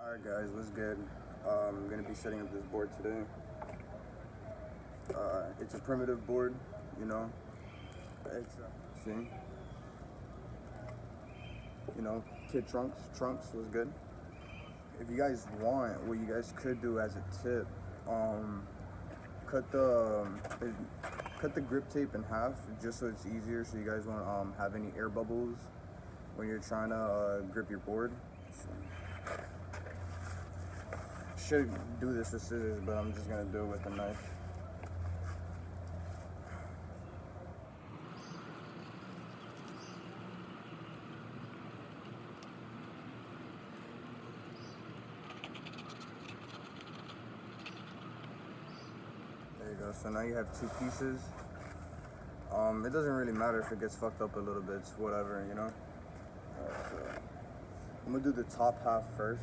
Alright guys, what's good? I'm going to be setting up this board today. It's a primitive board, you know. It's, see? You know, kid trunks was good. If you guys want, what you guys could do as a tip, cut the grip tape in half just so it's easier, so you guys won't have any air bubbles when you're trying to grip your board. So, should do this with scissors, but I'm just gonna do it with a knife. There you go. So now you have two pieces. It doesn't really matter if it gets fucked up a little bit, it's whatever, you know. So I'm gonna do the top half first.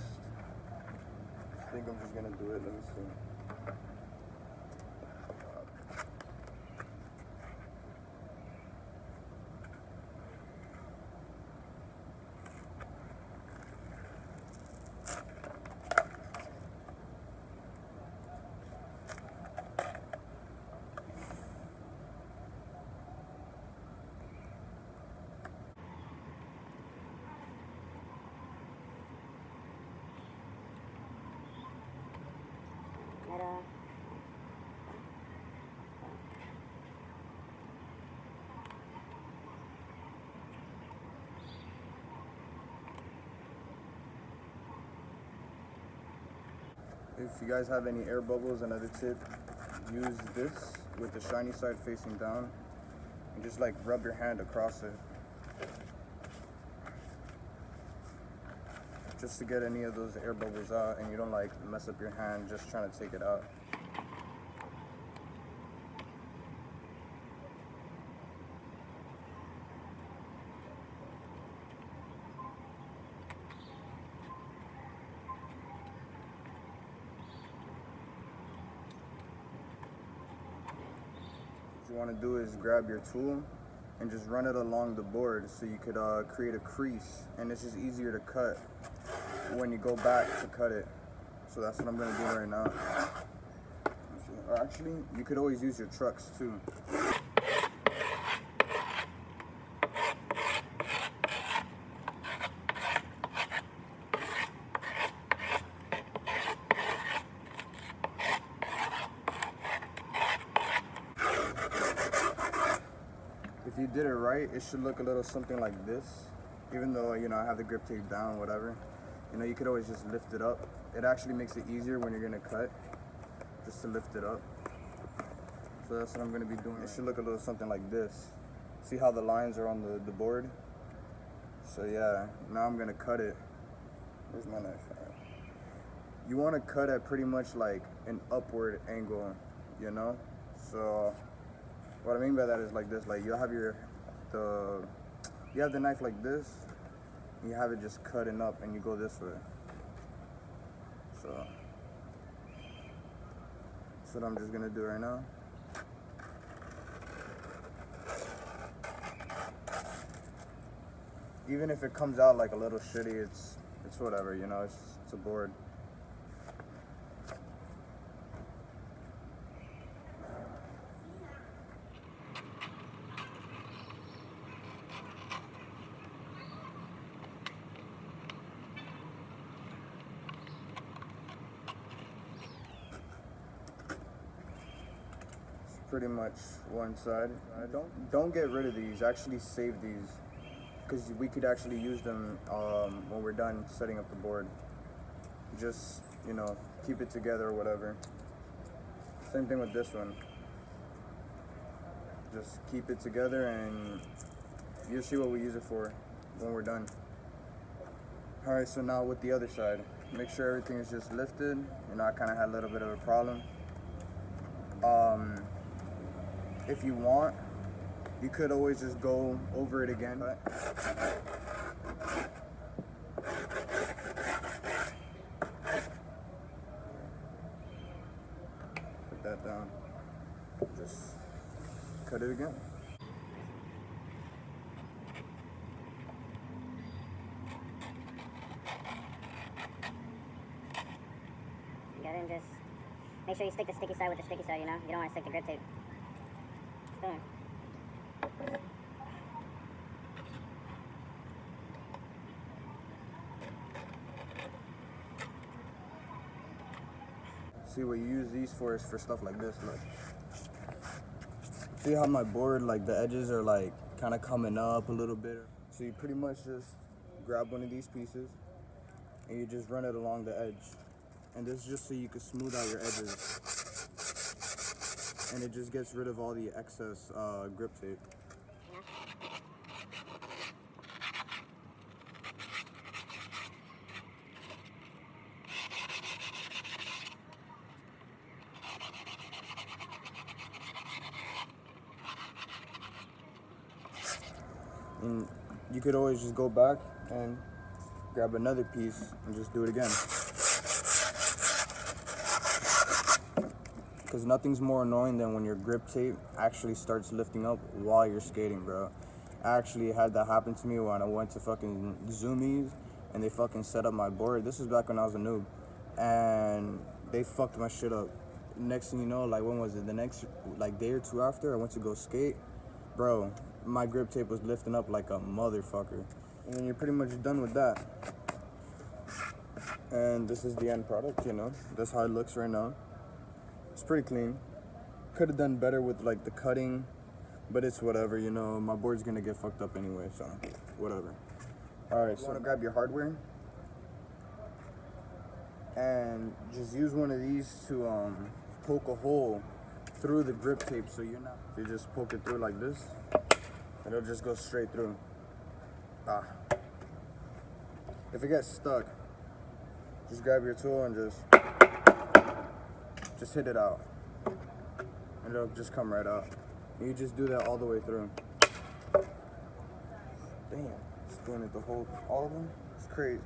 I think I'm just gonna do it. Let me see. If you guys have any air bubbles, another tip, use this with the shiny side facing down and just like rub your hand across it. Just to get any of those air bubbles out and you don't like mess up your hand just trying to take it out. What you want to do is grab your tool and just run it along the board so you could create a crease, and it's just easier to cut when you go back to cut it. So that's what I'm going to do right now. Or actually, you could always use your trucks too. If you did it right, it should look a little something like this. Even though, you know, I have the grip tape down, whatever. You know, you could always just lift it up. It actually makes it easier when you're gonna cut, just to lift it up. So that's what I'm gonna be doing. It should look a little something like this. See how the lines are on the board? So yeah, now I'm gonna cut it. Where's my knife? You wanna cut at pretty much like an upward angle, you know? So what I mean by that is like this, like you'll have you have the knife like this, and you have it just cutting up and you go this way. So that's what I'm just gonna do right now. Even if it comes out like a little shitty, it's whatever, you know, it's a board. Pretty much one side. Don't get rid of these, actually save these, because we could actually use them when we're done setting up the board. Just, you know, keep it together or whatever. Same thing with this one. Just keep it together and you'll see what we use it for when we're done. Alright, so now with the other side, make sure everything is just lifted. You know, I kind of had a little bit of a problem. If you want, you could always just go over it again. Put that down. Just cut it again. and just make sure you stick the sticky side with the sticky side, you know? You don't want to stick the grip tape. Boom. See, what you use these for is for stuff like this, look. See how my board, like the edges are like kind of coming up a little bit? So you pretty much just grab one of these pieces and you just run it along the edge. And this is just so you can smooth out your edges. And it just gets rid of all the excess grip tape. And you could always just go back and grab another piece and just do it again. Because nothing's more annoying than when your grip tape actually starts lifting up while you're skating, bro. I actually had that happen to me when I went to fucking Zoomies and they fucking set up my board. This was back when I was a noob. And they fucked my shit up. Next thing you know, like when was it? The next like day or two after, I went to go skate. Bro, my grip tape was lifting up like a motherfucker. And then you're pretty much done with that. And this is the end product, you know. That's how it looks right now. It's pretty clean. Could have done better with like the cutting, but it's whatever, you know. My board's gonna get fucked up anyway, so whatever. Alright, so you wanna grab your hardware and just use one of these to poke a hole through the grip tape, so you're not, you just poke it through like this and it'll just go straight through. If it gets stuck, just grab your tool and just hit it out and it'll just come right out. And you just do that all the way through. Damn, just doing it the whole, all of them? It's crazy.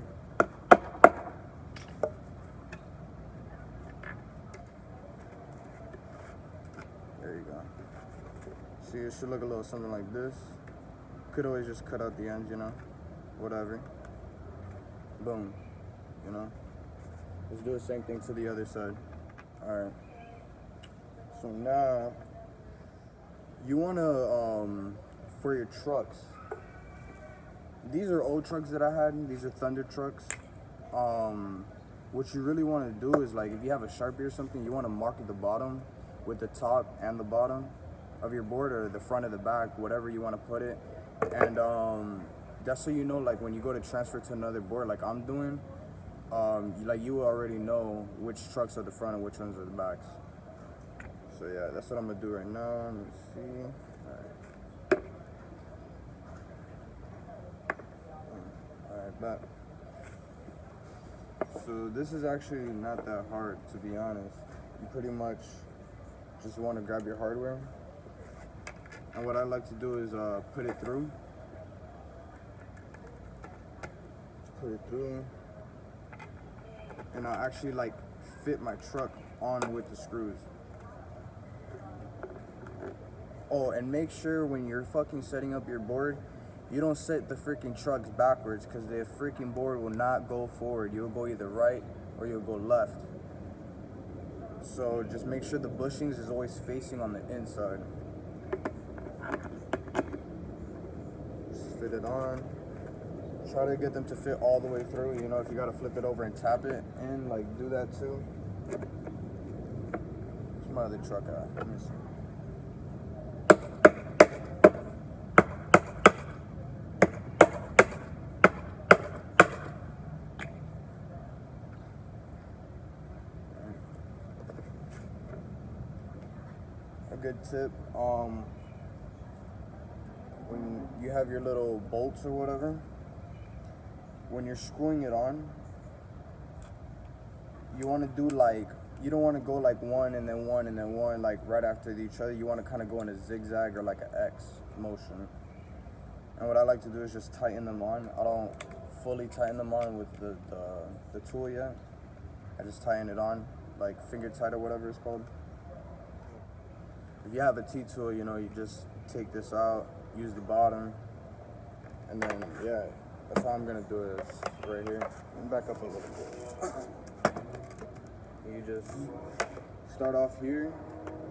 There you go. See, it should look a little something like this. Could always just cut out the ends, you know, whatever. Boom, you know. Let's do the same thing to the other side. All right. So now, you wanna, for your trucks, these are old trucks that I had. These are Thunder trucks. What you really wanna do is, like, if you have a Sharpie or something, you wanna mark at the bottom with the top and the bottom of your board, or the front or the back, whatever you wanna put it. And that's so you know, like, when you go to transfer to another board, like I'm doing, like you already know which trucks are the front and which ones are the backs. So yeah, that's what I'm gonna do right now. Let me see. Alright, back. So this is actually not that hard, to be honest. You pretty much just want to grab your hardware. And what I like to do is put it through. Put it through. And I'll actually like fit my truck on with the screws. Oh, and make sure when you're fucking setting up your board, you don't set the freaking trucks backwards, because the freaking board will not go forward. You'll go either right or you'll go left. So just make sure the bushings is always facing on the inside. Just fit it on. Try to get them to fit all the way through. You know, if you gotta flip it over and tap it in, like, do that too. Where's my other truck at? Let me see. A good tip, when you have your little bolts or whatever, when you're screwing it on, you want to do like, you don't want to go like one and then one and then one, like right after each other. You want to kind of go in a zigzag or like an X motion. And what I like to do is just tighten them on. I don't fully tighten them on with the tool yet. I just tighten it on, like finger tight or whatever it's called. If you have a T-tool, you know, you just take this out, use the bottom, and then, yeah, that's how I'm gonna do it. It's right here. Let me back up a little bit. You just start off here,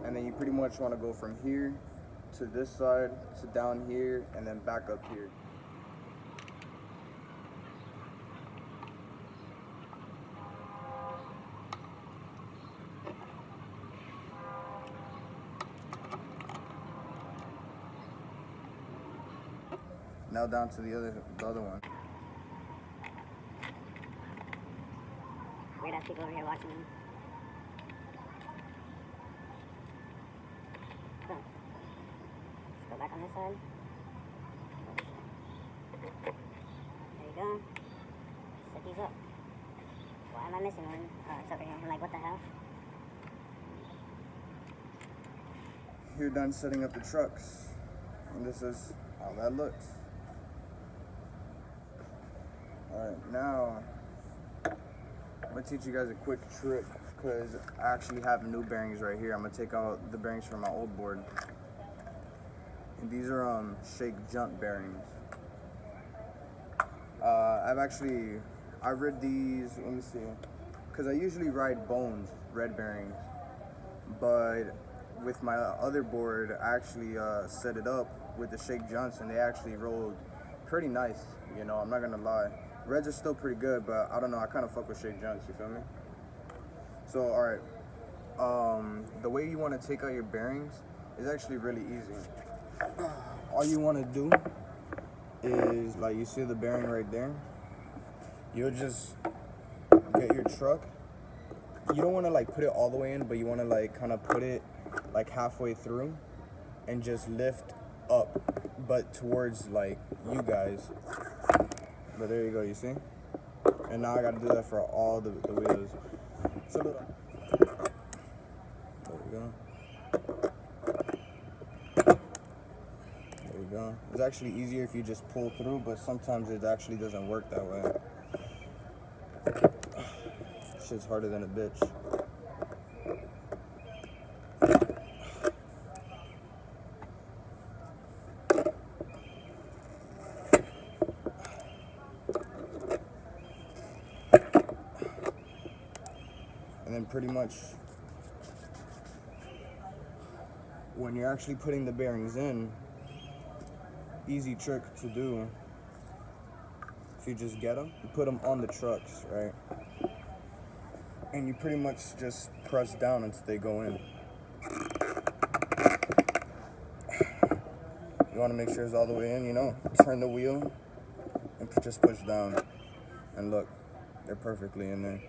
and then you pretty much want to go from here to this side to down here, and then back up here. Now down to the other one. Weird ass people over here watching me. Boom. Let's go back on this side. Oh, shit. There you go. Set these up. Why am I missing one? Oh, it's over here. I'm like, what the hell? You're done setting up the trucks, and this is how that looks. Alright, now I'm going to teach you guys a quick trick because I actually have new bearings right here. I'm going to take out the bearings from my old board. And these are shake junt bearings. I read these, let me see, because I usually ride bones, red bearings. But with my other board, I actually set it up with the shake junts and they actually rolled pretty nice, you know, I'm not going to lie. Reds are still pretty good, but I don't know, I kind of fuck with shake junts, you feel me? So, alright, the way you want to take out your bearings is actually really easy. All you want to do is, like, you see the bearing right there? You'll just get your truck. You don't want to, like, put it all the way in, but you want to, like, kind of put it, like, halfway through and just lift up, but towards, like, you guys. But there you go, you see? And now I gotta do that for all the wheels. It's a little... There we go. There you go. It's actually easier if you just pull through, but sometimes it actually doesn't work that way. Shit's harder than a bitch. And then pretty much when you're actually putting the bearings in, easy trick to do, if you just get them, you put them on the trucks, right? And you pretty much just press down until they go in. You want to make sure it's all the way in, you know? Turn the wheel and just push down. And look, they're perfectly in there.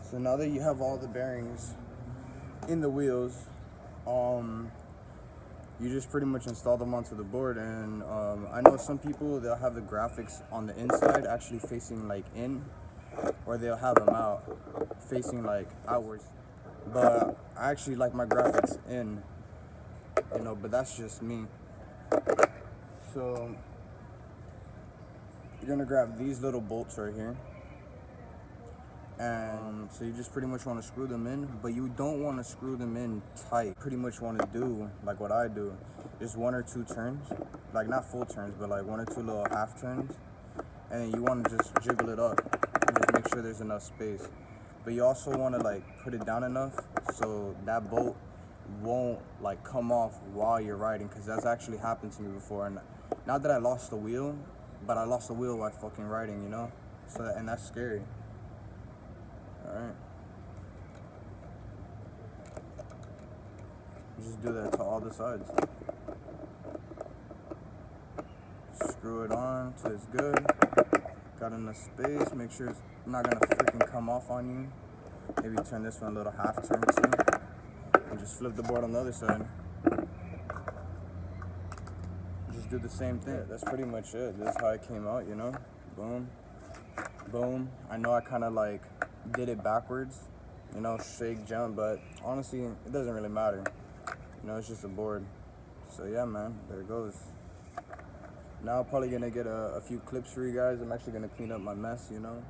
So now that you have all the bearings in the wheels, you just pretty much install them onto the board. And I know some people, they'll have the graphics on the inside actually facing like in, or they'll have them out facing like outwards. But I actually like my graphics in, you know, but that's just me. So you're gonna grab these little bolts right here. And so you just pretty much want to screw them in, but you don't want to screw them in tight. Pretty much want to do like what I do, just 1 or 2 turns, like not full turns, but like 1 or 2 little half turns, and then you want to just jiggle it up and just make sure there's enough space. But you also want to like put it down enough so that bolt won't like come off while you're riding, because that's actually happened to me before. And not that I lost the wheel, but I lost the wheel while fucking riding, you know. So and that's scary. Alright. Just do that to all the sides. Screw it on till it's good. Got enough space. Make sure it's not gonna freaking come off on you. Maybe turn this one a little half turn too. And just flip the board on the other side. Just do the same thing. That's pretty much it. This is how it came out, you know? Boom. Boom. I know I kinda like did it backwards, you know, shake jump, but honestly it doesn't really matter, you know, it's just a board. So yeah, man, there it goes. Now I'm probably gonna get a few clips for you guys. I'm actually gonna clean up my mess, you know.